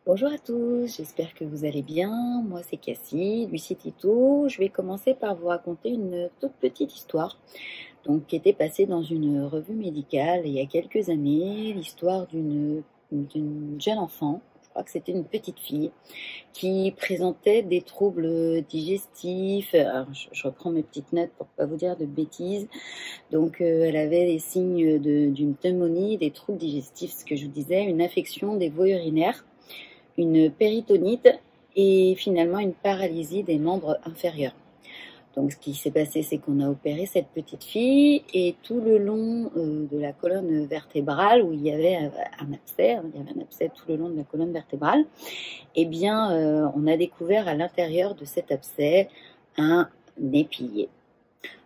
Bonjour à tous, j'espère que vous allez bien. Moi c'est Cassie, lui c'est Tito. Je vais commencer par vous raconter une toute petite histoire qui était passée dans une revue médicale il y a quelques années. L'histoire d'une jeune enfant, je crois que c'était une petite fille, qui présentait des troubles digestifs. Alors, je reprends mes petites notes pour pas vous dire de bêtises. Elle avait des signes d'une pneumonie, des troubles digestifs, ce que je vous disais, une infection des voies urinaires, une péritonite et finalement une paralysie des membres inférieurs. Donc ce qui s'est passé, c'est qu'on a opéré cette petite fille et tout le long de la colonne vertébrale, où il y avait un abcès, il y avait un abcès tout le long de la colonne vertébrale, on a découvert à l'intérieur de cet abcès un épillé.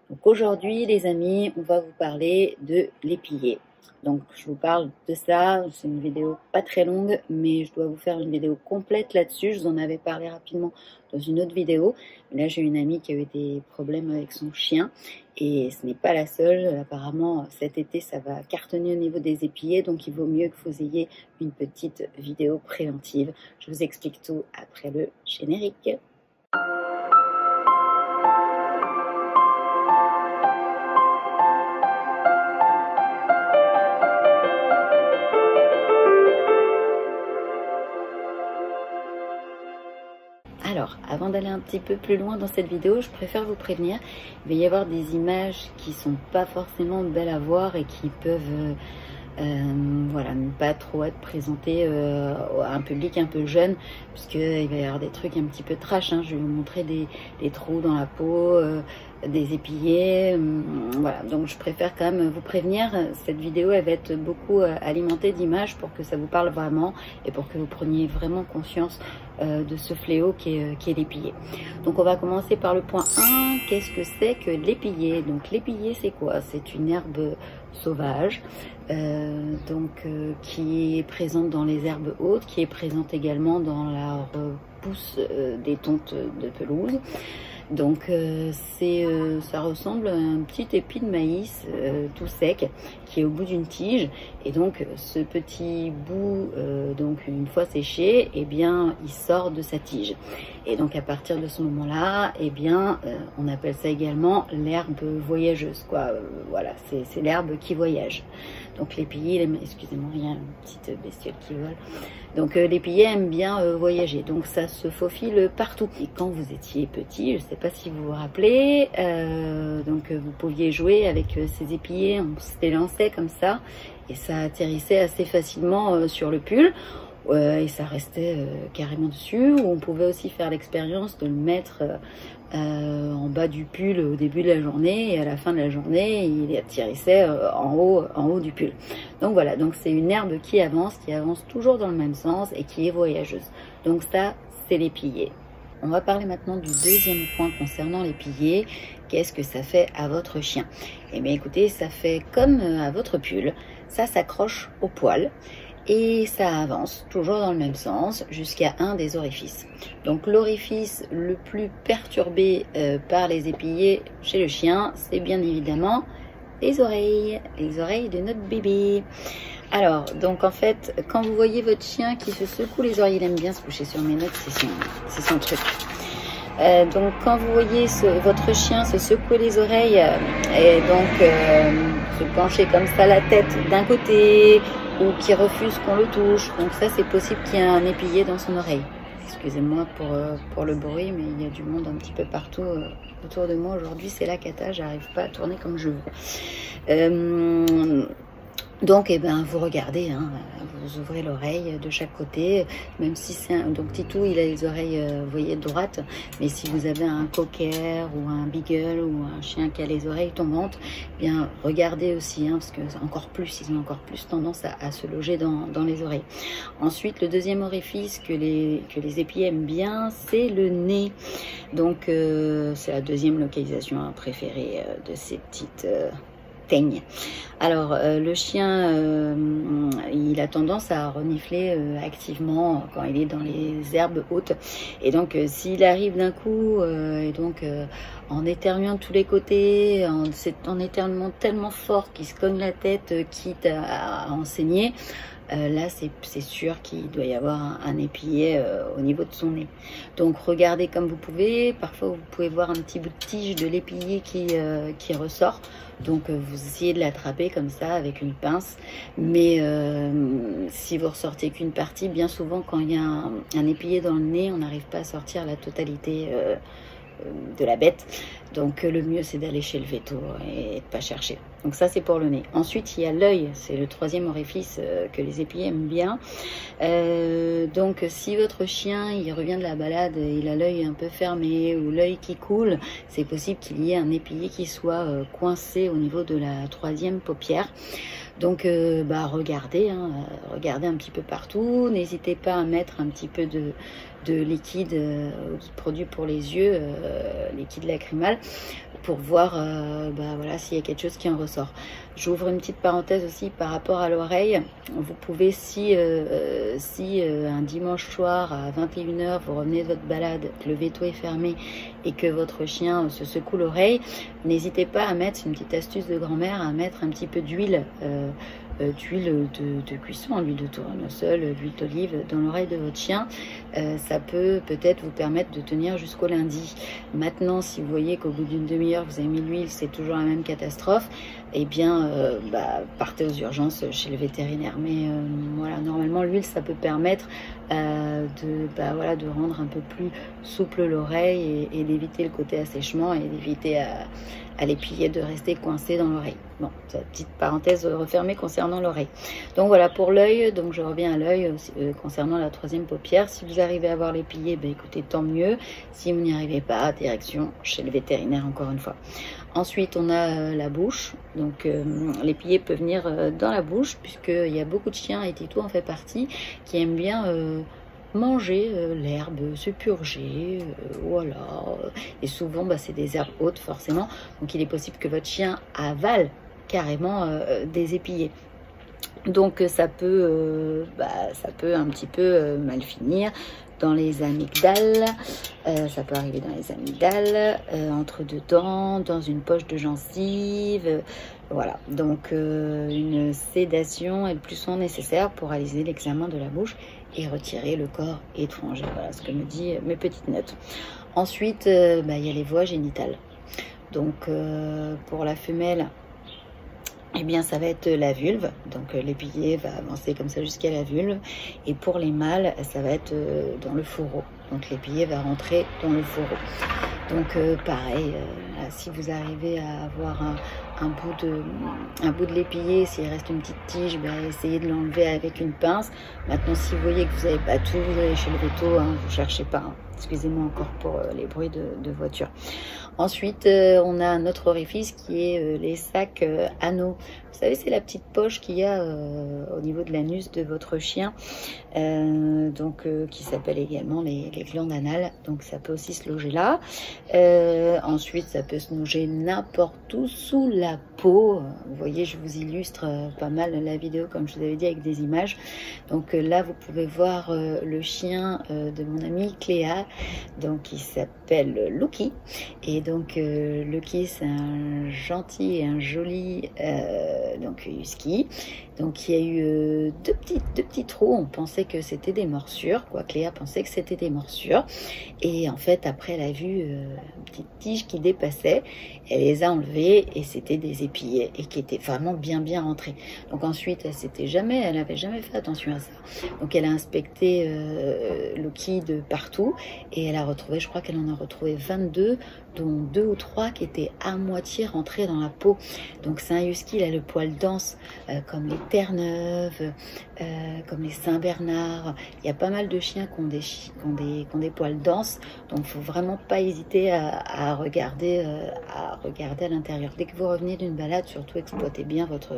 Donc aujourd'hui, les amis, on va vous parler de l'épillé. Donc je vous parle de ça, c'est une vidéo pas très longue, mais je dois vous faire une vidéo complète là-dessus. Je vous en avais parlé rapidement dans une autre vidéo. Là, j'ai une amie qui a eu des problèmes avec son chien et ce n'est pas la seule. Apparemment, cet été, ça va cartonner au niveau des épillés, donc il vaut mieux que vous ayez une petite vidéo préventive. Je vous explique tout après le générique. Alors, avant d'aller un petit peu plus loin dans cette vidéo, je préfère vous prévenir, il va y avoir des images qui sont pas forcément belles à voir et qui peuvent ne pas trop être présentées à un public un peu jeune, puisqu'il va y avoir des trucs un petit peu trash, hein. Je vais vous montrer des trous dans la peau, des épillés, voilà. Donc je préfère quand même vous prévenir, cette vidéo elle va être beaucoup alimentée d'images pour que ça vous parle vraiment et pour que vous preniez vraiment conscience de ce fléau qui est l'épillé. Donc on va commencer par le point 1. Qu'est-ce que c'est que l'épillé? Donc l'épillé, c'est quoi? C'est une herbe sauvage qui est présente dans les herbes hautes, qui est présente également dans la repousse des tontes de pelouse. Donc ça ressemble à un petit épi de maïs tout sec qui est au bout d'une tige, et donc ce petit bout une fois séché, eh bien il sort de sa tige, et donc à partir de ce moment là, eh bien on appelle ça également l'herbe voyageuse, quoi. Voilà, c'est l'herbe qui voyage. Donc l'épillé, excusez-moi, il y a une petite bestiole qui vole. Donc l'épillé aime bien voyager, donc ça se faufile partout. Et quand vous étiez petit, je ne sais pas si vous vous rappelez, vous pouviez jouer avec ces épillés, on se les lançait comme ça, et ça atterrissait assez facilement sur le pull, et ça restait carrément dessus. Ou on pouvait aussi faire l'expérience de le mettre en bas du pull au début de la journée, et à la fin de la journée il atterrissait en haut du pull. Donc voilà, donc c'est une herbe qui avance toujours dans le même sens et qui est voyageuse. Donc ça, c'est l'épillé. On va parler maintenant du deuxième point concernant l'épillé. Qu'est-ce que ça fait à votre chien? Eh bien écoutez, ça fait comme à votre pull, ça s'accroche au poil et ça avance toujours dans le même sens jusqu'à un des orifices. Donc l'orifice le plus perturbé par les épillés chez le chien, c'est bien évidemment les oreilles de notre bébé. Alors, donc en fait, quand vous voyez votre chien qui se secoue les oreilles, il aime bien se coucher sur mes notes, c'est son truc. Donc quand vous voyez votre chien se secouer les oreilles se pencher comme ça la tête d'un côté, ou qui refuse qu'on le touche, donc ça c'est possible qu'il y ait un épillé dans son oreille. Excusez-moi pour le bruit, mais il y a du monde un petit peu partout autour de moi aujourd'hui, c'est la cata, j'arrive pas à tourner comme je veux. Donc, vous regardez, hein, vous ouvrez l'oreille de chaque côté, même si c'est donc Titou, il a les oreilles, vous voyez, droites, mais si vous avez un cocker ou un beagle ou un chien qui a les oreilles tombantes, bien regardez aussi, hein, parce que ils ont encore plus tendance à se loger dans les oreilles. Ensuite, le deuxième orifice que les épillés aiment bien, c'est le nez. Donc, c'est la deuxième localisation préférée de ces petites teignes. Alors le chien il a tendance à renifler activement quand il est dans les herbes hautes, et donc s'il arrive d'un coup en éternuant de tous les côtés, en éternuant tellement fort qu'il se cogne la tête quitte à en saigner, là c'est sûr qu'il doit y avoir un épillé au niveau de son nez. Donc regardez comme vous pouvez, parfois vous pouvez voir un petit bout de tige de l'épillé qui ressort. Donc vous essayez de l'attraper comme ça avec une pince, mais si vous ressortez qu'une partie, bien souvent quand il y a un épillé dans le nez, on n'arrive pas à sortir la totalité de la bête. Donc le mieux c'est d'aller chez le véto et de pas chercher. Donc ça c'est pour le nez. Ensuite il y a l'œil, c'est le troisième orifice que les épillés aiment bien. Donc si votre chien il revient de la balade et il a l'œil un peu fermé ou l'œil qui coule, c'est possible qu'il y ait un épillé qui soit coincé au niveau de la troisième paupière. Donc regardez, regardez un petit peu partout. N'hésitez pas à mettre un petit peu de liquide produit pour les yeux, liquide lacrymal, pour voir voilà, s'il y a quelque chose qui en ressort. J'ouvre une petite parenthèse aussi par rapport à l'oreille. Vous pouvez, si un dimanche soir à 21 h, vous revenez de votre balade, que le véto est fermé et que votre chien se secoue l'oreille, n'hésitez pas à mettre, c'est une petite astuce de grand-mère, à mettre un petit peu d'huile de cuisson, l'huile de tournesol, l'huile d'olive dans l'oreille de votre chien. Ça peut peut-être vous permettre de tenir jusqu'au lundi. Maintenant, si vous voyez qu'au bout d'une demi-heure, vous avez mis l'huile, c'est toujours la même catastrophe, eh bien, partez aux urgences chez le vétérinaire. Mais voilà, normalement, l'huile, ça peut permettre de rendre un peu plus souple l'oreille et d'éviter le côté assèchement et d'éviter à l'épillé de rester coincé dans l'oreille. Bon, c'est une petite parenthèse refermée concernant l'oreille. Donc voilà pour l'œil. Donc je reviens à l'œil concernant la troisième paupière. Si vous arrivez à voir l'épillé, écoutez, tant mieux. Si vous n'y arrivez pas, direction chez le vétérinaire encore une fois. Ensuite, on a la bouche. Donc l'épillé peut venir dans la bouche, puisqu'il y a beaucoup de chiens, et Tito en fait partie, qui aiment bien manger l'herbe, se purger, voilà. Et souvent, c'est des herbes hautes forcément. Donc il est possible que votre chien avale carrément des épillés. Donc ça peut un petit peu mal finir dans les amygdales, ça peut arriver dans les amygdales, entre deux dents, dans une poche de gencive, voilà. Donc une sédation est le plus souvent nécessaire pour réaliser l'examen de la bouche et retirer le corps étranger. Voilà ce que me dit mes petites notes. Ensuite, il y a les voies génitales. Donc pour la femelle, eh bien ça va être la vulve, donc l'épillé va avancer comme ça jusqu'à la vulve, et pour les mâles ça va être dans le fourreau, donc l'épillé va rentrer dans le fourreau. Donc pareil, si vous arrivez à avoir un bout de l'épillé, s'il reste une petite tige, essayez de l'enlever avec une pince. Maintenant si vous voyez que vous n'avez pas tout, vous allez chez le véto, vous cherchez pas, excusez-moi encore pour les bruits de voiture. Ensuite, on a un autre orifice qui est les sacs anaux. Vous savez, c'est la petite poche qu'il y a au niveau de l'anus de votre chien, qui s'appelle également les glandes anales. Donc, ça peut aussi se loger là. Ensuite, ça peut se loger n'importe où sous la peau. Vous voyez, je vous illustre pas mal la vidéo, comme je vous avais dit, avec des images. Donc là, vous pouvez voir le chien de mon amie Cléa, donc qui s'appelle Lucky. Et donc Lucky, c'est un gentil et un joli husky. Donc il y a eu deux petits trous. On pensait que c'était des morsures, quoi. Cléa pensait que c'était des morsures. Et en fait, après, elle a vu une petite tige qui dépassait. Elle les a enlevées et c'était des épillés et qui étaient vraiment bien rentrés. Donc ensuite, elle n'avait jamais fait attention à ça. Donc elle a inspecté Lucky de partout et elle a retrouvé, je crois qu'elle en a retrouvé 22, dont 2 ou 3 qui étaient à moitié rentrés dans la peau. Donc c'est un husky, il a le poil dense, comme les Terre-Neuve, comme les Saint-Bernard. Il y a pas mal de chiens qui ont des poils denses, donc il ne faut vraiment pas hésiter à regarder à l'intérieur. Dès que vous revenez d'une balade, surtout exploitez bien votre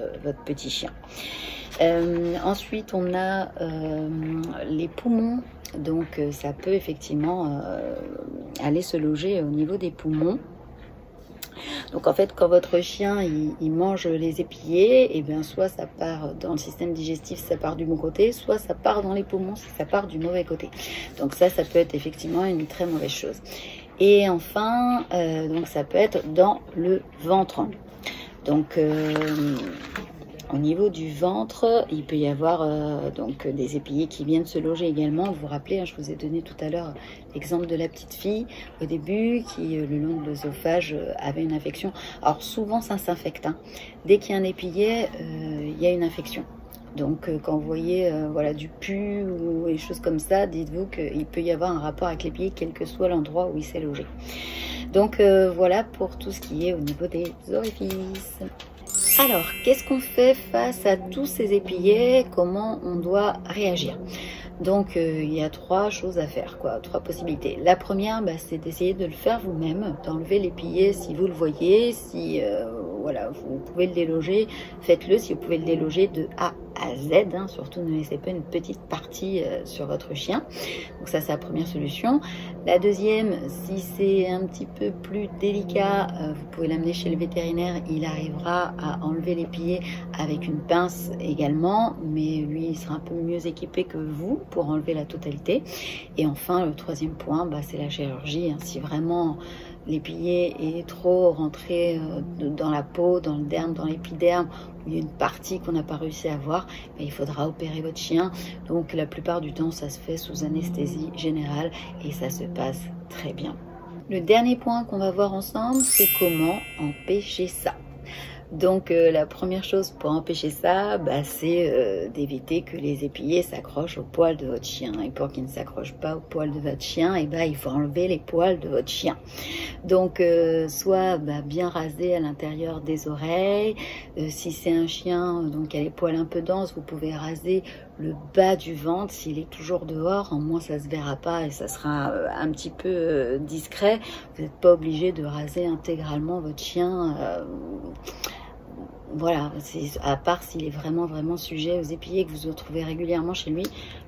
petit chien. Ensuite, on a les poumons. Donc ça peut effectivement aller se loger au niveau des poumons. Donc en fait, quand votre chien il mange les épillés, et bien soit ça part dans le système digestif, ça part du bon côté, soit ça part dans les poumons, ça part du mauvais côté. Donc ça peut être effectivement une très mauvaise chose. Et enfin, donc ça peut être dans le ventre. Donc Au niveau du ventre, il peut y avoir donc des épillés qui viennent se loger également. Vous vous rappelez, hein, je vous ai donné tout à l'heure l'exemple de la petite fille au début qui, le long de l'œsophage, avait une infection. Alors souvent ça s'infecte. Hein. Dès qu'il y a un épillet, il y a une infection. Donc quand vous voyez voilà, du pus ou des choses comme ça, dites-vous qu'il peut y avoir un rapport avec l'épillé, quel que soit l'endroit où il s'est logé. Donc voilà pour tout ce qui est au niveau des orifices. Alors, qu'est-ce qu'on fait face à tous ces épillets? Comment on doit réagir? Donc, il y a 3 choses à faire, 3 possibilités. La première, c'est d'essayer de le faire vous-même, d'enlever l'épillé si vous le voyez. Si voilà, vous pouvez le déloger, faites-le. Si vous pouvez le déloger de A à Z, hein, surtout ne laissez pas une petite partie sur votre chien. Donc ça, c'est la première solution. La deuxième, si c'est un petit peu plus délicat, vous pouvez l'amener chez le vétérinaire. Il arrivera à enlever l'épillé avec une pince également, mais lui, il sera un peu mieux équipé que vous pour enlever la totalité. Et enfin, le troisième point, c'est la chirurgie. Hein. Si vraiment l'épillé est trop rentré dans la peau, dans le derme, dans l'épiderme, où il y a une partie qu'on n'a pas réussi à voir, il faudra opérer votre chien. Donc la plupart du temps, ça se fait sous anesthésie générale et ça se passe très bien. Le dernier point qu'on va voir ensemble, c'est comment empêcher ça. Donc la première chose pour empêcher ça, c'est d'éviter que les épillés s'accrochent au poil de votre chien. Et pour qu'ils ne s'accrochent pas au poil de votre chien, il faut enlever les poils de votre chien. Donc soit bien raser à l'intérieur des oreilles. Si c'est un chien donc qui a les poils un peu denses, vous pouvez raser le bas du ventre. S'il est toujours dehors, en moins ça se verra pas et ça sera un petit peu discret. Vous n'êtes pas obligé de raser intégralement votre chien. Voilà, à part s'il est vraiment sujet aux épillés que vous retrouvez régulièrement chez lui,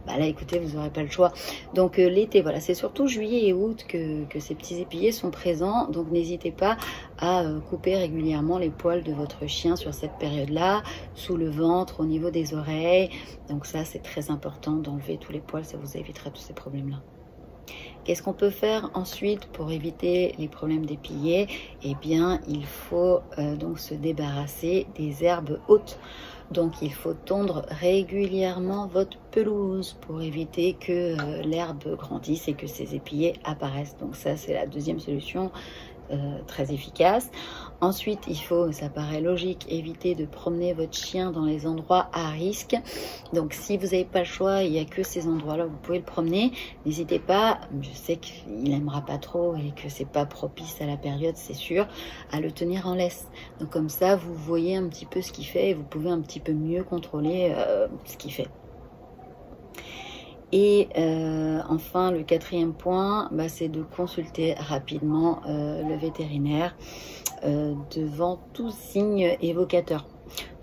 là écoutez, vous n'aurez pas le choix. Donc l'été, voilà, c'est surtout juillet et août que ces petits épillés sont présents. Donc n'hésitez pas à couper régulièrement les poils de votre chien sur cette période-là, sous le ventre, au niveau des oreilles. Donc ça, c'est très important d'enlever tous les poils, ça vous évitera tous ces problèmes-là. Qu'est-ce qu'on peut faire ensuite pour éviter les problèmes d'épillés? Eh bien, il faut donc se débarrasser des herbes hautes. Donc, il faut tondre régulièrement votre pelouse pour éviter que l'herbe grandisse et que ces épillés apparaissent. Donc ça, c'est la deuxième solution. Très efficace. Ensuite, il faut, ça paraît logique, éviter de promener votre chien dans les endroits à risque. Donc, si vous n'avez pas le choix, il n'y a que ces endroits-là où vous pouvez le promener. N'hésitez pas, je sais qu'il n'aimera pas trop et que c'est pas propice à la période, c'est sûr, à le tenir en laisse. Donc, comme ça, vous voyez un petit peu ce qu'il fait et vous pouvez un petit peu mieux contrôler ce qu'il fait. Et enfin, le quatrième point, c'est de consulter rapidement le vétérinaire devant tout signe évocateur.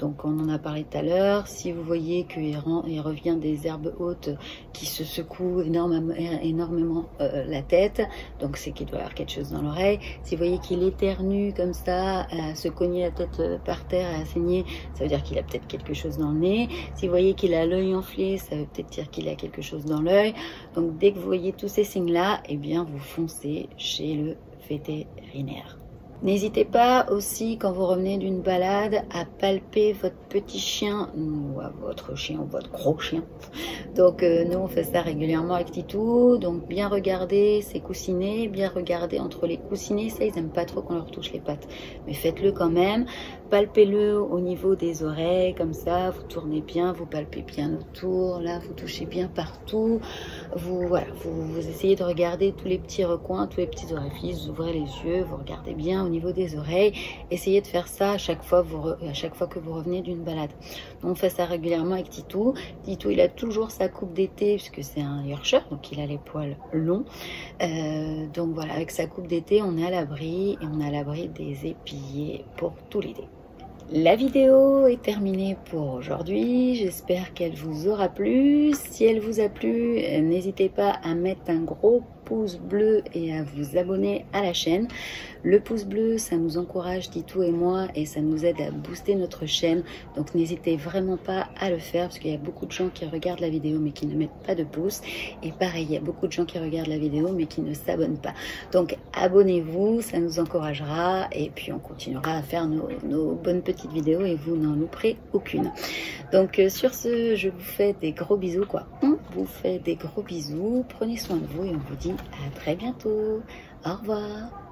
Donc on en a parlé tout à l'heure, si vous voyez qu'il revient des herbes hautes qui se secouent énormément la tête, donc c'est qu'il doit y avoir quelque chose dans l'oreille. Si vous voyez qu'il éternue comme ça, à se cogner la tête par terre, à saigner, ça veut dire qu'il a peut-être quelque chose dans le nez. Si vous voyez qu'il a l'œil enflé, ça veut peut-être dire qu'il a quelque chose dans l'œil. Donc dès que vous voyez tous ces signes-là, eh bien vous foncez chez le vétérinaire. N'hésitez pas aussi, quand vous revenez d'une balade, à palper votre petit chien, ou votre chien, ou votre gros chien. Donc, nous, on fait ça régulièrement avec Titou. Donc, bien regarder ses coussinets, bien regarder entre les coussinets. Ça, ils n'aiment pas trop qu'on leur touche les pattes. Mais faites-le quand même. Palpez-le au niveau des oreilles, comme ça. Vous tournez bien, vous palpez bien autour. Là, vous touchez bien partout. Vous essayez de regarder tous les petits recoins, tous les petits orifices. Vous ouvrez les yeux, vous regardez bien au niveau des oreilles. Essayez de faire ça à chaque fois que vous revenez d'une balade. Donc, on fait ça régulièrement avec Titou. Titou, il a toujours sa coupe d'été puisque c'est un Yorkshire, donc il a les poils longs. Donc voilà, avec sa coupe d'été, on est à l'abri et on est à l'abri des épillés pour tout l'été. La vidéo est terminée pour aujourd'hui, j'espère qu'elle vous aura plu. Si elle vous a plu, n'hésitez pas à mettre un gros pouce pouce bleu et à vous abonner à la chaîne. Le pouce bleu, ça nous encourage, Titou et moi, et ça nous aide à booster notre chaîne. Donc n'hésitez vraiment pas à le faire parce qu'il y a beaucoup de gens qui regardent la vidéo mais qui ne mettent pas de pouce. Et pareil, il y a beaucoup de gens qui regardent la vidéo mais qui ne s'abonnent pas. Donc abonnez-vous, ça nous encouragera et puis on continuera à faire nos bonnes petites vidéos et vous n'en louperez aucune. Donc sur ce, je vous fais des gros bisous quoi. On vous fait des gros bisous, prenez soin de vous et on vous dit à très bientôt. Au revoir.